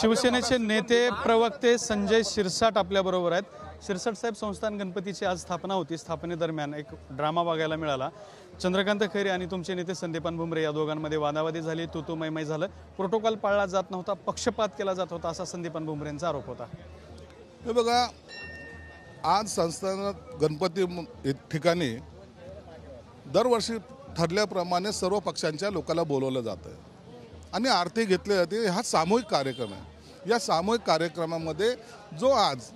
शिवसेनेचे नेते प्रवक्ते संजय शिरसाट आपल्याबरोबर आहेत। शिरसाट साहेब, संस्थान गणपतीची आज स्थापना होती। स्थापनेदरम्यान एक ड्रामा बघायला मिळाला। चंद्रकांत खैरे आणि तुमचे नेते संदीपान भुमरे या दोघांमध्ये वादावादी झाली, तू मै झालं, प्रोटोकॉल पाळला जात नव्हता, पक्षपात केला जात होता असा संदीपान भुमरेंचा आरोप होता। हे बघा, आज संस्थान गणपती ठिकाणी दरवर्षी ठरल्याप्रमाणे सर्व पक्षांच्या लोकांना बोलवलं जातं आणि आरती घेतली जाते। हा सामूहिक कार्यक्रम आहे। या सामूहिक कार्यक्रमामध्ये जो आज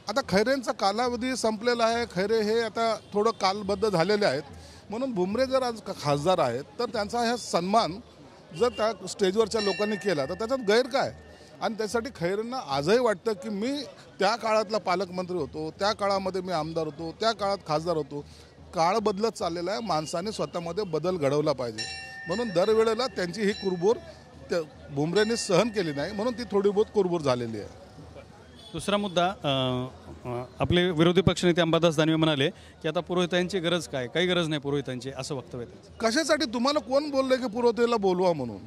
आता खैरेंचा कालावधी संपलेला आहे, खैरे हे आता थोडं कालबद्ध झालेले आहेत, म्हणून भुमरे जर आज खासदार आहेत तर त्यांचा हा सन्मान जर त्या स्टेजवरच्या लोकांनी केला तर त्याच्यात गैर काय। आणि त्यासाठी खैरेंना आजही वाटतं की मी त्या काळातला पालकमंत्री होतो, त्या काळामध्ये मी आमदार होतो, त्या काळात खासदार होतो। काळ बदलत चाललेला आहे, माणसाने स्वतःमध्ये बदल घडवला पाहिजे, म्हणून दरवेळेला त्यांची ही कुरबूर त्या भुमरेंनी सहन केली नाही, म्हणून ती थोडी बहुत कुरबूर झालेली आहे। दुसरा मुद्दा, आपले विरोधी पक्षनेते अंबादास दानवे म्हणाले की आता पुरोहितांची गरज काय, काही गरज नाही पुरोहितांची, असं वक्तव्य आहे। कशासाठी तुम्हाला कोण बोलले की पुरोहिताला बोलवा म्हणून?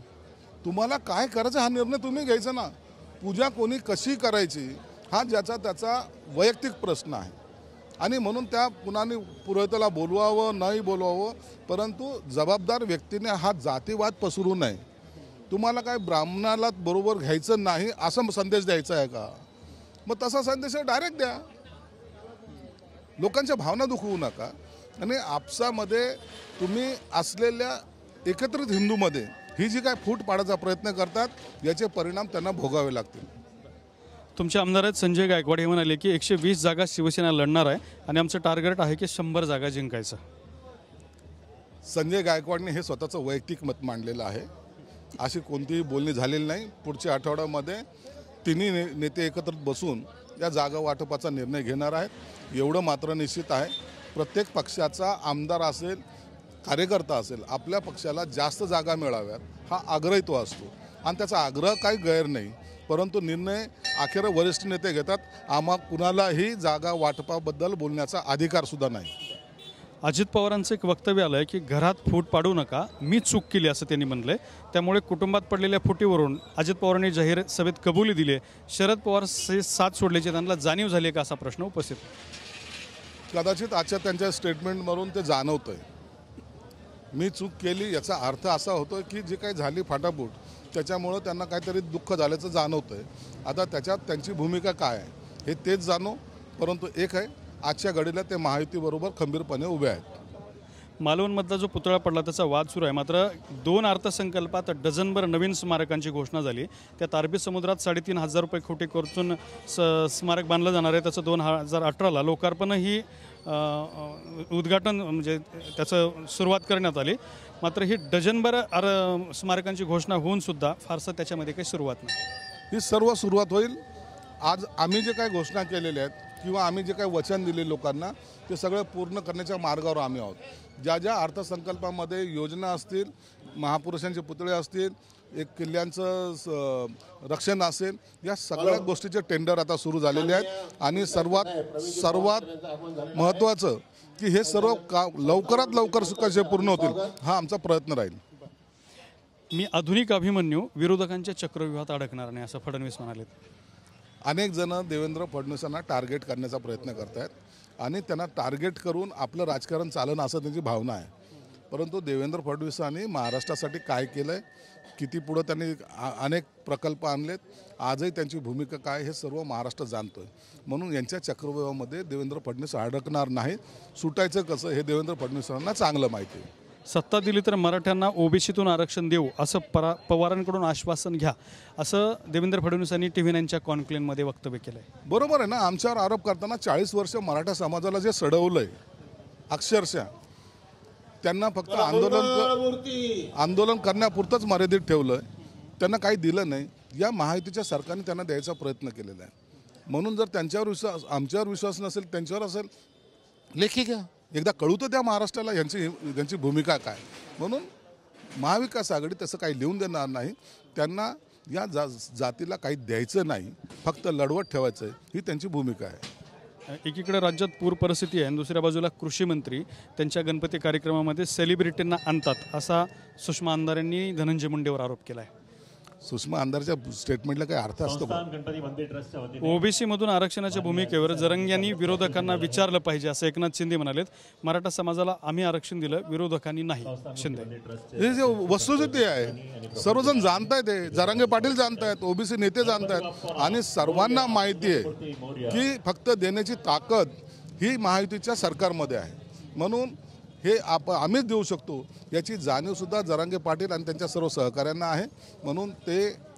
तुम्हाला काय करायचं हा निर्णय तुम्ही घ्यायचा ना। पूजा कोणी कशी करायची हा ज्याचा त्याचा वैयक्तिक प्रश्न आहे आणि म्हणून त्या कुणाने पुरोहिताला बोलवावं नाही बोलवावं, परंतु जबाबदार व्यक्तीने हा जातीवाद पसरू नये। तुम्हाला काय ब्राह्मणाला बरोबर घ्यायचं नाही असं संदेश द्यायचा आहे का? मग तसा संदेश डायरेक्ट द्या, लोकांच्या भावना दुखवू नका। आणि आपसामध्ये तुम्ही असलेल्या एकत्रित हिंदूमध्ये ही जी काय फूट पाडायचा प्रयत्न करतात याचे परिणाम त्यांना भोगावे लागतील। तुमचे आमदार आहेत संजय गायकवाड, हे म्हणाले की 120 जागा शिवसेना लढणार आहे आणि आमचं टार्गेट आहे की 100 जागा जिंकायचं। संजय गायकवाडने हे स्वतःचं वैयक्तिक मत मांडलेलं आहे, अशी कोणतीही बोलणी झालेली नाही। पुढच्या आठवड्यामध्ये तिन्ही नेते एकत्र बसून या जागा वाटपाचा निर्णय घेणार आहेत। एवढं मात्र निश्चित आहे, प्रत्येक पक्षाचा आमदार असेल, कार्यकर्ता असेल, आपल्या पक्षाला जास्त जागा मिळाव्यात हा आग्रही तो असतो आणि त्याचा आग्रह काही गैर नाही, परंतु निर्णय अखेर वरिष्ठ नेते घेतात। आम्हा कुणालाही जागा वाटपाबद्दल बोलण्याचा अधिकार सुद्धा नाही। अजित पवारांचं एक वक्तव्य आलं आहे की घरात फूट पाडू नका, मी चूक केली असं त्यांनी म्हणलंय। त्यामुळे कुटुंबात पडलेल्या फुटीवरून अजित पवारांनी जाहीर सभेत कबुली दिली। शरद पवार साथ सोडल्याची त्यांना जाणीव झाली का, असा प्रश्न उपस्थित। कदाचित आजच्या त्यांच्या स्टेटमेंटवरून ते जाणवतंय, मी चूक केली याचा अर्थ असा होतो की जी काही झाली फाटाफूट त्याच्यामुळं त्यांना काहीतरी दुःख झाल्याचं जाणवतंय। आता त्याच्यात त्यांची भूमिका काय आहे हे तेच जाणो, परंतु एक आहे, आजच्या घडीला ते महायुतीबरोबर खंबीरपणे उभे आहेत। मालवणमधला जो पुतळा पडला त्याचा वाद सुरू आहे, मात्र 2 अर्थसंकल्पात डझनभर नवीन स्मारकांची घोषणा झाली। त्यात अरबी समुद्रात 3,500 रुपये कोटी खर्चून स्मारक बांधलं जाणार आहे, त्याचं 2018ला लोकार्पणही उद्घाटन म्हणजे त्याचं सुरुवात करण्यात आली। मात्र ही डझनभर स्मारकांची घोषणा होऊन सुद्धा फारसं त्याच्यामध्ये काही सुरुवात नाही। ही सर्व सुरुवात होईल। आज आम्ही जे काही घोषणा केलेल्या आहेत किंवा आम्ही जे काही वचन दिले लोकांना ते सगळं पूर्ण करण्याच्या मार्गावर आम्ही आहोत। ज्या ज्या अर्थसंकल्पामध्ये योजना असतील, महापुरुषांचे पुतळे असतील, एक किल्ल्यांचं रक्षण असेल, या सगळ्या गोष्टीचे टेंडर आता सुरू झालेले आहेत आणि सर्वात महत्त्वाचं की हे सर्व लवकरात लवकर कसे पूर्ण होतील हा आमचा प्रयत्न राहील। मी आधुनिक अभिमन्यू विरोधकांच्या चक्रव्यूहात अडकणार नाही असं फडणवीस म्हणाले। अनेक जण देवेंद्र फडणवीसांना टार्गेट करण्याचा प्रयत्न करत आहेत आणि त्यांना टार्गेट करून आपलं राजकारण चालणं असं त्यांची भावना आहे, परंतु देवेंद्र फडणवीसांनी महाराष्ट्रासाठी काय केलं आहे, किती पुढं त्यांनी अनेक प्रकल्प आणलेत, आजही त्यांची भूमिका काय हे सर्व महाराष्ट्र जाणतो आहे। म्हणून यांच्या चक्रव्यूहामध्ये देवेंद्र फडणवीस अडकणार नाही। सुटायचं कसं हे देवेंद्र फडणवीसांना चांगलं माहिती आहे। सत्ता दिली तर मराठ्यांना ओबीसीतून आरक्षण देऊ असं पवारांकडून आश्वासन घ्या, असं देवेंद्र फडणवीसांनी TV9च्या कॉन्क्लेव्हमध्ये वक्तव्य केलं आहे। बरोबर आहे ना, आमच्यावर आरोप करताना 40 वर्ष मराठा समाजाला जे सडवलंय, अक्षरशः त्यांना फक्त आंदोलन करण्यापुरतंच मर्यादित ठेवलं, त्यांना काही दिलं नाही। या महायुतीच्या सरकारने त्यांना द्यायचा प्रयत्न केलेला आहे, म्हणून जर त्यांच्यावर विश्वास, आमच्यावर विश्वास नसेल, त्यांच्यावर असेल, लेखी घ्या, एकदा कळू तर द्या महाराष्ट्राला यांची भूमिका काय। म्हणून महाविकास आघाडी तसं काही लिहून देणार नाही, त्यांना या जातीला काही द्यायचं नाही, फक्त लढवत ठेवायचं आहे, ही त्यांची भूमिका आहे। एकीकडे राज्यात पूर परिस्थिती आहे आणि दुसऱ्या बाजूला कृषी मंत्री त्यांच्या गणपती कार्यक्रमामध्ये सेलिब्रिटींना आणतात असा सुषमा अंधारेंनी धनंजय मुंडेवर आरोप केला आहे। सुषमा अंधारच्या स्टेटमेंटला काही अर्थ असतो का? गणपती मंदिर ट्रस्टच्या वतीने ओबीसी मधून आरक्षणाच्या भूमिकेवर जरंगे यांनी विरोधकांना विचारलं पाहिजे असं एकनाथ शिंदे म्हणालेत. मराठा समाजाला आम्ही आरक्षण दिलं, विरोधकांनी नाही. शिंदे हे जे वस्तुस्थिती आहे सर्वजण जाणतायत, हे जरांगे पाटील जाणतायत, ओबीसी नेते जाणतायत आणि सर्वांना माहिती आहे की फक्त देण्याची ताकद ही महायुतीच्या सरकारमध्ये आहे. म्हणून हे आम्हीच देऊ शकतो याची जाणीवसुद्धा जरांगे पाटील आणि त्यांच्या सर्व सहकाऱ्यांना आहे. म्हणून ते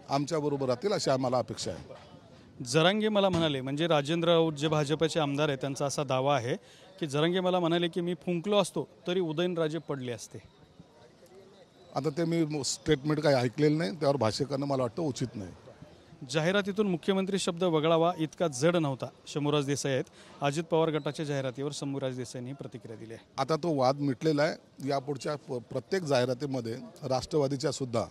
आमच्याबरोबर राहतील अशी आम्हाला अपेक्षा आहे. जरांगे मला म्हणाले, म्हणजे राजेंद्र राऊत जे भाजपचे आमदार आहेत त्यांचा असा दावा आहे की जरांगे मला म्हणाले की मी फुंकलो असतो तरी उदयनराजे पडले असते. आता ते मी स्टेटमेंट काही ऐकलेलं नाही, त्यावर भाष्य करणं मला वाटतं उचित नाही. जाहिरातीतून मुख्यमंत्री शब्द वगळावा इतका जड नव्हता. शंभूराज देसाई आहेत. अजित पवार गटाच्या जाहिरातीवर शंभूराज देसाईंनी प्रतिक्रिया दिली आहे. आता तो वाद मिटलेला आहे. यापुढच्या प्रत्येक जाहिरातीमध्ये राष्ट्रवादीच्या सुद्धा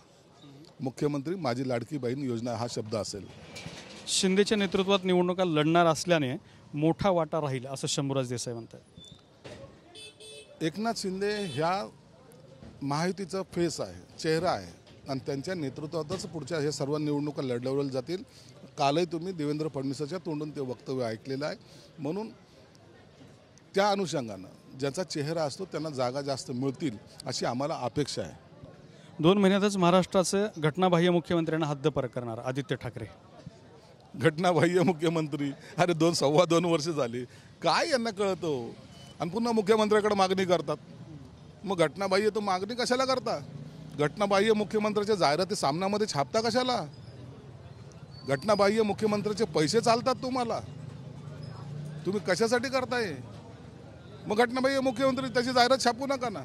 मुख्यमंत्री माझी लाडकी बहीण योजना हा शब्द असेल. शिंदेच्या नेतृत्वात निवडणुका लढणार असल्याने मोठा वाटा राहील असं शंभूराज देसाई म्हणतात. एकनाथ शिंदे ह्या महायुतीचा फेस आहे, चेहरा आहे आणि त्यांच्या नेतृत्वातच पुढच्या हे सर्व निवडणुका लढवल्या जातील. कालही तुम्ही देवेंद्र फडणवीसाच्या तोंडून ते वक्तव्य ऐकलेलं आहे. म्हणून त्या अनुषंगानं ज्याचा चेहरा असतो त्यांना जागा जास्त मिळतील अशी आम्हाला अपेक्षा आहे. 2 महिन्यातच महाराष्ट्राचे घटनाबाह्य मुख्यमंत्र्यांना हद्दपार करणार आदित्य ठाकरे. घटनाबाह्य मुख्यमंत्री, अरे 2-2.25 वर्ष झाली, काय यांना कळतं? आणि पुन्हा मुख्यमंत्र्याकडे मागणी करतात. मग घटनाबाह्य तो मागणी कशाला करता? घटनाबाह्य मुख्यमंत्र्याच्या जाहिराती सामनामध्ये छापता कशाला? घटनाबाह्य मुख्यमंत्र्याचे पैसे चालतात तुम्हाला, तुम्ही कशासाठी करताय? मग घटनाबाह्य मुख्यमंत्री त्याची जाहिरात छापू नका ना,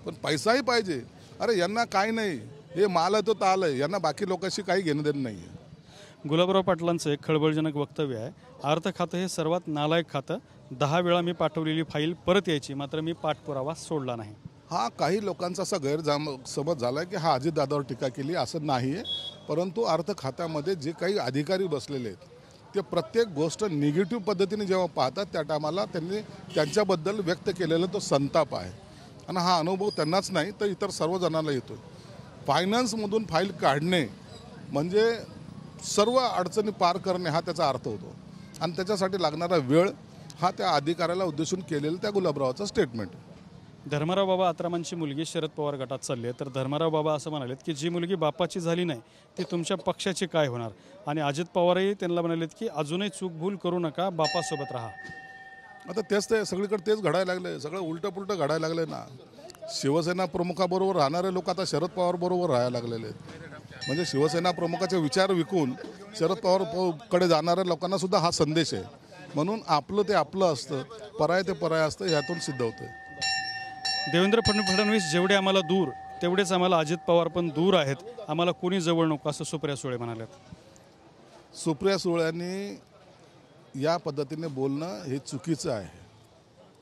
पण पैसाही पाहिजे. अरे यांना काय नाही, हे माल आहे तो ताल आहे, यांना बाकी लोकांशी काही घेणं देणं नाही आहे. गुलाबराव पाटलांचं एक खळबळजनक वक्तव्य आहे. अर्थ खातं हे सर्वात नालायक खातं. 10 वेळा मी पाठवलेली फाईल परत यायची, मात्र मी पाठपुरावा सोडला नाही. हा काही लोकांचा असा गैरसमज झाला की हा अजितदादावर टीका केली, असं नाही आहे. परंतु अर्थ खात्यामध्ये जे काही अधिकारी बसलेले आहेत ते प्रत्येक गोष्ट निगेटिव्ह पद्धतीने जेव्हा पाहतात त्या टायमाला त्यांनी त्यांच्याबद्दल व्यक्त केलेला तो संताप आहे. आणि हा अनुभव त्यांनाच नाही तर इतर सर्वजणांना येतो. फायनान्समधून फाईल काढणे म्हणजे सर्व अडचणी पार करणे हा त्याचा अर्थ होतो. आणि त्याच्यासाठी लागणारा वेळ हा त्या अधिकाऱ्याला उद्देशून केलेलं त्या गुलाबरावाचं स्टेटमेंट. धर्माराव बाबा आत्रामांची मुलगी शरद पवार गटात चालली आहे. तर धर्माराव बाबा असं म्हणालेत की जी मुलगी बापाची झाली नाही ती तुमच्या पक्षाची काय होणार. आणि अजित पवारही त्यांना म्हणालेत की अजूनही चूक भूल करू नका, बापासोबत राहा. आता तेच ते सगळीकडे तेच घडायला लागले, सगळं उलटं पुलटं घडायला लागले ना. शिवसेना प्रमुखाबरोबर राहणारे लोक आता शरद पवार बरोबर राहायला लागलेले आहेत. म्हणजे शिवसेना प्रमुखाचे विचार विकून शरद पवार कडे जाणाऱ्या लोकांना सुद्धा हा संदेश आहे. म्हणून आपलं ते आपलं असतं, पराय ते पराय असतं, ह्यातून सिद्ध होतं. देवेंद्र फडणवीस जेवढे आम्हाला दूर तेवढेच आम्हाला अजित पवार पण दूर आहेत. आम्हाला कोणी जवळ नको असं सुप्रिया सुळे म्हणाल्यात. सुप्रिया सुळ्यांनी या पद्धतीने बोलणं हे चुकीचं आहे.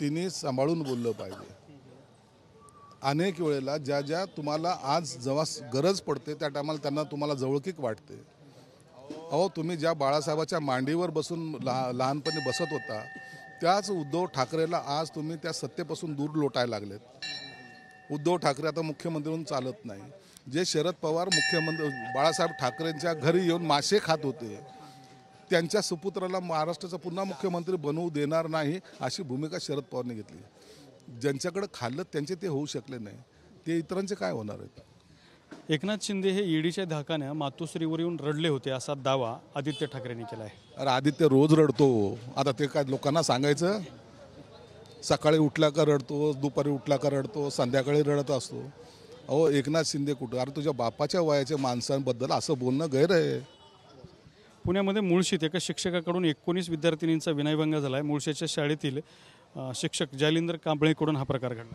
तिने सांभाळून बोललं पाहिजे. अनेक वेळेला ज्या तुम्हाला आज जेव्हा गरज पडते त्या टायमाला त्यांना तुम्हाला जवळकीक वाटते. अहो तुम्ही ज्या बाळासाहेबाच्या मांडीवर बसून लहानपणी बसत होता त्याच उद्धव ठाकरेला आज तुम्ही त्या सत्तेपासून दूर लोटायला लागलेत. उद्धव ठाकरे आता मुख्यमंत्री म्हणून चालत नाही. जे शरद पवार मुख्यमंत्री बाळासाहेब ठाकरेंच्या घरी येऊन मासे खात होते त्यांच्या सुपुत्राला महाराष्ट्राचा पुन्हा मुख्यमंत्री बनवू देणार नाही अशी भूमिका शरद पवारने घेतली. ज्यांच्याकडे खाल्लं त्यांचे ते होऊ शकले नाही, ते इतरांचे काय होणार आहेत? एकनाथ शिंदे हे ईडीच्या धाकानं मातोश्रीवर येऊन रडले होते असा दावा आदित्य ठाकरेंनी केला आहे. अरे आदित्य रोज रडतो. आता ते काय लोकांना सांगायचं? सकाळी उठला का रडतो, दुपारी उठला का रडतो, संध्याकाळी रडत असतो. अहो एकनाथ शिंदे कुठं? अरे तुझ्या बापाच्या वयाच्या माणसांबद्दल असं बोलणं गैर आहे. पुण्यामध्ये मुळशीत एका शिक्षकाकडून 19 विद्यार्थिनींचा विनयभंग झाला आहे. मुळशीच्या शाळेतील शिक्षक जालिंदर कांबळेकडून हा प्रकार घडला.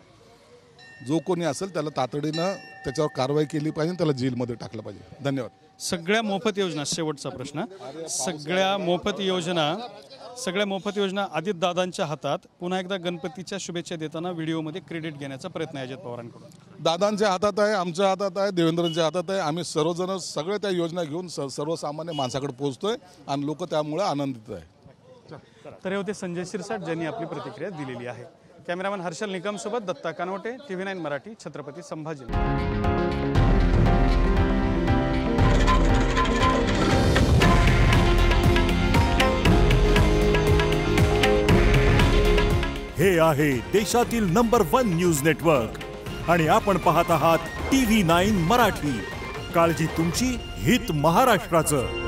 जो कोणी असेल त्याला तातडीनं त्याच्यावर कारवाई केली पाहिजे, त्याला जेलमध्ये टाकलं पाहिजे. धन्यवाद. सगळ्या मोफत योजना, शेवटचा प्रश्न, सगळ्या मोफत योजना अजितदादांच्या हातात. पुन्हा एकदा गणपतीच्या शुभेच्छा देताना व्हिडिओमध्ये क्रेडिट घेण्याचा प्रयत्न आहे अजित पवारांकडून. दादांच्या हातात आहे, आमच्या हातात आहे, देवेंद्रांच्या हातात आहे. आम्ही सर्वजण सगळे त्या योजना घेऊन सर्वसामान्य माणसाकडे पोहोचतोय आणि लोक त्यामुळे आनंदित आहे. तर हे होते संजय शिरसाट ज्यांनी आपली प्रतिक्रिया दिलेली आहे. कॅमेरामॅन हर्षल निकम सोबत दत्ता कानवटे, TV9 मराठी, छत्रपती संभाजी. आहे देशातील नंबर 1 न्यूज नेटवर्क आणि आपण पाहत आहात TV9 मराठी. काळजी तुमची, हित महाराष्ट्राचं.